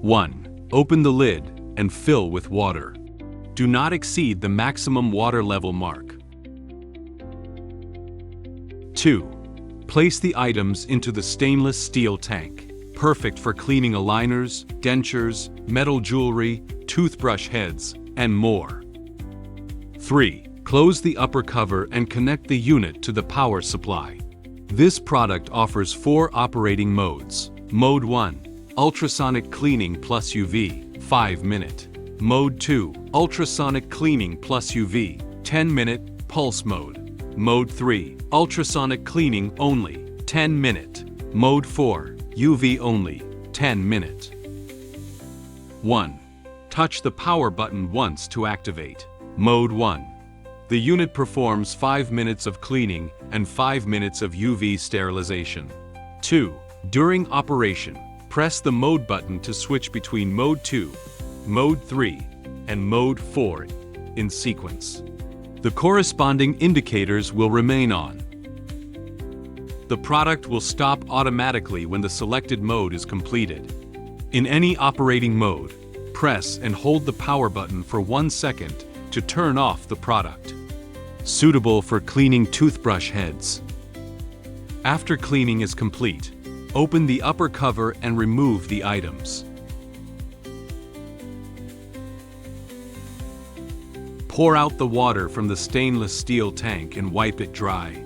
1. Open the lid and fill with water. Do not exceed the maximum water level mark. 2. Place the items into the stainless steel tank, perfect for cleaning aligners, dentures, metal jewelry, toothbrush heads, and more. 3. Close the upper cover and connect the unit to the power supply. This product offers 4 operating modes. Mode 1, Ultrasonic Cleaning plus UV, 5-minute. Mode 2, Ultrasonic Cleaning plus UV, 10-minute, pulse mode. Mode 3, Ultrasonic Cleaning only, 10-minute. Mode 4, UV only, 10-minute. 1. Touch the power button once to activate. Mode 1. The unit performs 5 minutes of cleaning and 5 minutes of UV sterilization. 2. During operation, press the mode button to switch between Mode 2, Mode 3, and Mode 4 in sequence. The corresponding indicators will remain on. The product will stop automatically when the selected mode is completed. In any operating mode, press and hold the power button for 1 second to turn off the product. Suitable for cleaning toothbrush heads. After cleaning is complete, open the upper cover and remove the items. Pour out the water from the stainless steel tank and wipe it dry.